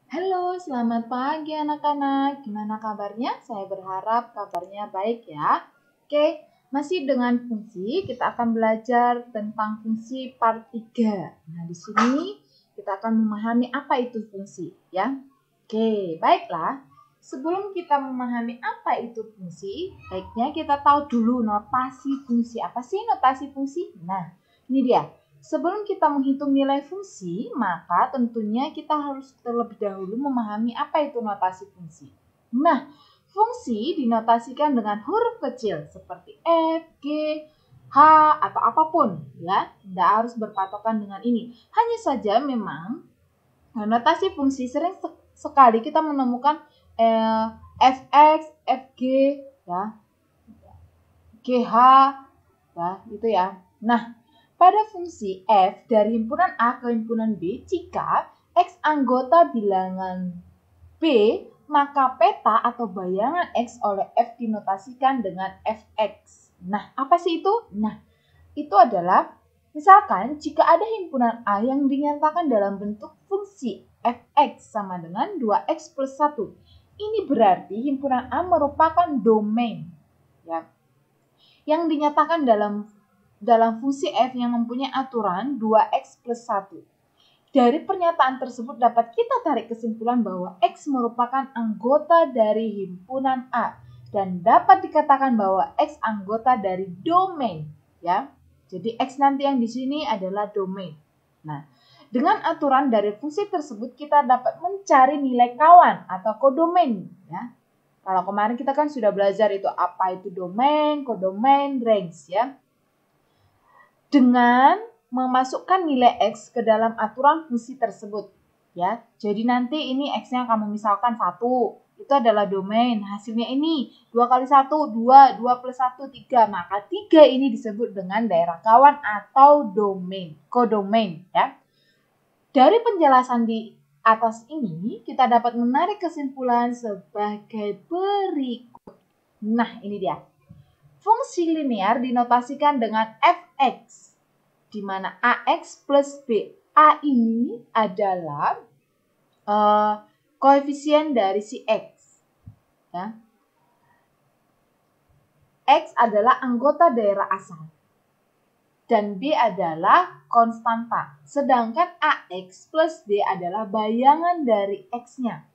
Halo, selamat pagi anak-anak. Gimana kabarnya? Saya berharap kabarnya baik ya. Oke, masih dengan fungsi, kita akan belajar tentang fungsi part 3. Nah, di sini kita akan memahami apa itu fungsi ya. Oke, baiklah. Sebelum kita memahami apa itu fungsi, baiknya kita tahu dulu notasi fungsi. Apa sih notasi fungsi? Nah, ini dia. Sebelum kita menghitung nilai fungsi, maka tentunya kita harus terlebih dahulu memahami apa itu notasi fungsi. Nah, fungsi dinotasikan dengan huruf kecil seperti F, G, H, atau apapun ya. Tidak harus berpatokan dengan ini. Hanya saja memang notasi fungsi sering sekali kita menemukan fx, fg, ya, gh, ya, itu ya. Nah, pada fungsi f dari himpunan A ke himpunan B, jika x anggota bilangan B, maka peta atau bayangan x oleh f dinotasikan dengan fx. Nah, apa sih itu? Nah, itu adalah misalkan jika ada himpunan A yang dinyatakan dalam bentuk fungsi fx sama dengan 2x plus 1. Ini berarti himpunan A merupakan domain ya, yang dinyatakan dalam fungsi f yang mempunyai aturan 2x plus 1. Dari pernyataan tersebut dapat kita tarik kesimpulan bahwa X merupakan anggota dari himpunan A dan dapat dikatakan bahwa X anggota dari domain, ya. Jadi X nanti yang di sini adalah domain. Nah, dengan aturan dari fungsi tersebut kita dapat mencari nilai kawan atau kodomain, ya. Kalau kemarin kita kan sudah belajar itu apa itu domain, kodomain, range, ya. Dengan memasukkan nilai X ke dalam aturan fungsi tersebut. Ya, jadi nanti ini X-nya kamu misalkan 1, itu adalah domain. Hasilnya ini 2 kali 1, 2, 2 plus 1, 3. Maka 3 ini disebut dengan daerah kawan atau domain, kodomain. Ya. Dari penjelasan di atas ini, kita dapat menarik kesimpulan sebagai berikut. Nah, ini dia. Fungsi linear dinotasikan dengan fx, di mana ax plus b. A ini adalah koefisien dari si x. Ya. X adalah anggota daerah asal. Dan B adalah konstanta. Sedangkan ax plus b adalah bayangan dari x-nya.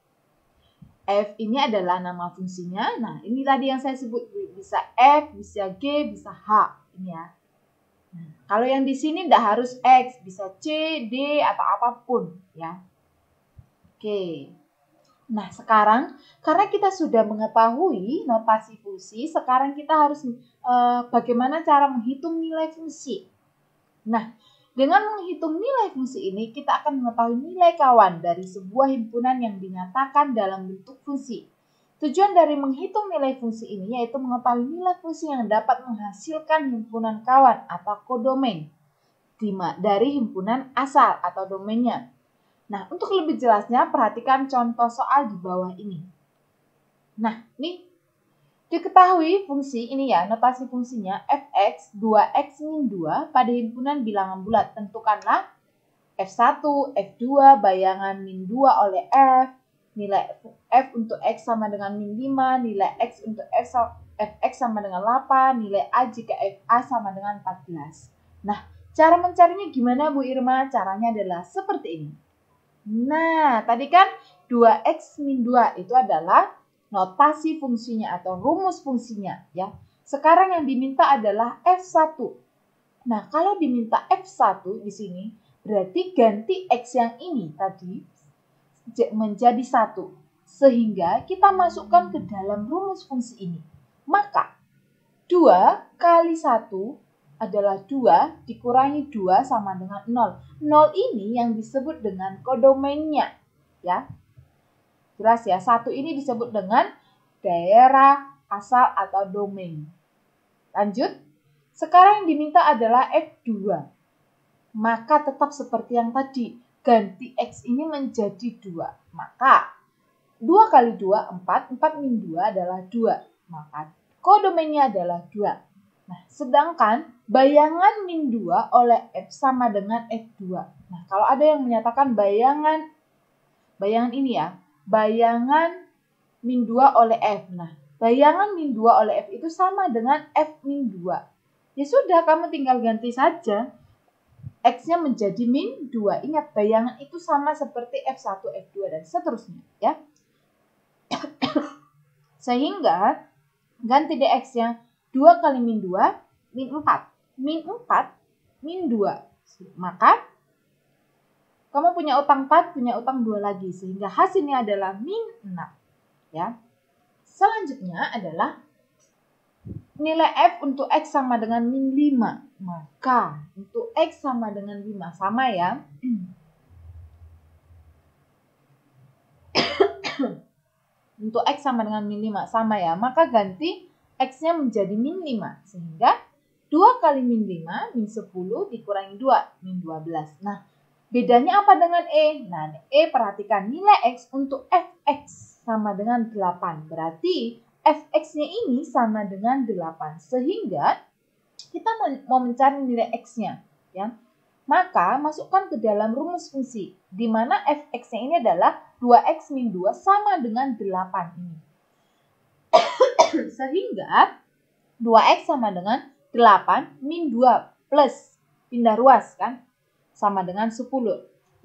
F ini adalah nama fungsinya. Nah, ini tadi yang saya sebut bisa F, bisa G, bisa H. Ini ya. Nah, kalau yang di sini tidak harus X, bisa C, D, atau apapun. Ya. Oke. Nah, sekarang karena kita sudah mengetahui notasi fungsi, sekarang kita harus bagaimana cara menghitung nilai fungsi. Nah, dengan menghitung nilai fungsi ini, kita akan mengetahui nilai kawan dari sebuah himpunan yang dinyatakan dalam bentuk fungsi. Tujuan dari menghitung nilai fungsi ini yaitu mengetahui nilai fungsi yang dapat menghasilkan himpunan kawan atau kodomain dari himpunan asal atau domainnya. Nah, untuk lebih jelasnya, perhatikan contoh soal di bawah ini. Nah, ini diketahui fungsi ini ya, notasi fungsinya fx 2x min 2 pada himpunan bilangan bulat. Tentukanlah f1, f2 bayangan min 2 oleh f, nilai f untuk x sama dengan min 5, nilai x untuk fx sama dengan 8, nilai a jika fa sama dengan 14. Nah, cara mencarinya gimana Bu Irma? Caranya adalah seperti ini. Nah, tadi kan 2x min 2 itu adalah notasi fungsinya atau rumus fungsinya ya. Sekarang yang diminta adalah F1. Nah, kalau diminta F1 di sini berarti ganti X yang ini tadi menjadi 1. Sehingga kita masukkan ke dalam rumus fungsi ini. Maka 2 kali 1 adalah 2 dikurangi 2 sama dengan 0. 0 ini yang disebut dengan kodomainnya. Ya. Jelas ya, 1 ini disebut dengan daerah asal atau domain. Lanjut. Sekarang yang diminta adalah F2. Maka tetap seperti yang tadi. Ganti X ini menjadi 2. Maka 2 kali 2, 4. 4 min 2 adalah 2. Maka kodomainnya adalah 2. Nah, sedangkan bayangan min 2 oleh F sama dengan F2. Nah, kalau ada yang menyatakan bayangan bayangan ini ya, bayangan min 2 oleh F. Nah, bayangan min 2 oleh F itu sama dengan F min 2. Ya sudah, kamu tinggal ganti saja. X-nya menjadi min 2. Ingat, bayangan itu sama seperti F1, F2, dan seterusnya. Ya. Sehingga, ganti deh X-nya. 2 kali min 2, min 4. Min 4, min 2. Maka, kamu punya utang 4, punya utang 2 lagi. Sehingga hasilnya adalah min 6. Ya. Selanjutnya adalah nilai F untuk X sama dengan min 5. Maka untuk X sama dengan 5 sama ya. Untuk X sama dengan min 5 sama ya. Maka ganti X-nya menjadi min 5. Sehingga 2 kali min 5, min 10 dikurangi 2, min 12. Nah, bedanya apa dengan E? Nah, E perhatikan nilai X untuk Fx sama dengan 8. Berarti Fx-nya ini sama dengan 8. Sehingga kita mau mencari nilai X-nya. Ya. Maka masukkan ke dalam rumus fungsi. Di mana Fx-nya ini adalah 2x min 2 sama dengan 8 ini. Sehingga 2x sama dengan 8 min 2 plus pindah ruas kan. Sama dengan 10.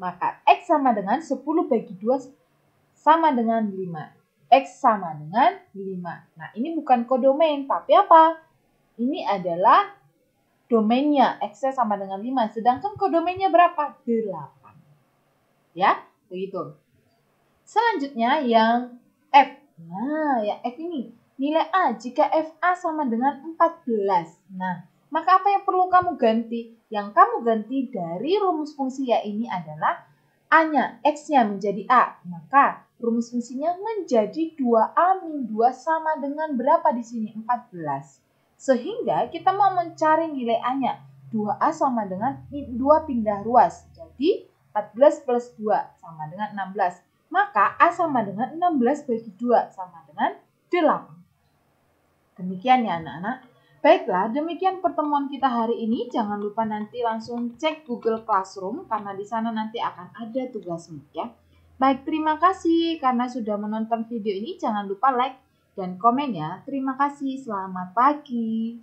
Maka X sama dengan 10 bagi 2 sama dengan 5. X sama dengan 5. Nah, ini bukan kodomain, tapi apa? Ini adalah domainnya. X-nya sama dengan 5. Sedangkan kodomainnya berapa? 8. Ya, begitu. Selanjutnya yang F. Nah, yang F ini. Nilai A jika FA sama dengan 14. Nah, maka apa yang perlu kamu ganti? Yang kamu ganti dari rumus fungsi ya ini adalah A-nya, X-nya menjadi A. Maka rumus fungsinya menjadi 2A min 2 sama dengan berapa di sini? 14. Sehingga kita mau mencari nilai A-nya. 2A sama dengan 2 pindah ruas. Jadi 14 plus 2 sama dengan 16. Maka A sama dengan 16 bagi 2 sama dengan 8. Demikian ya anak-anak. Baiklah, demikian pertemuan kita hari ini. Jangan lupa nanti langsung cek Google Classroom karena di sana nanti akan ada tugasmu ya. Baik, terima kasih karena sudah menonton video ini. Jangan lupa like dan komen ya. Terima kasih, selamat pagi.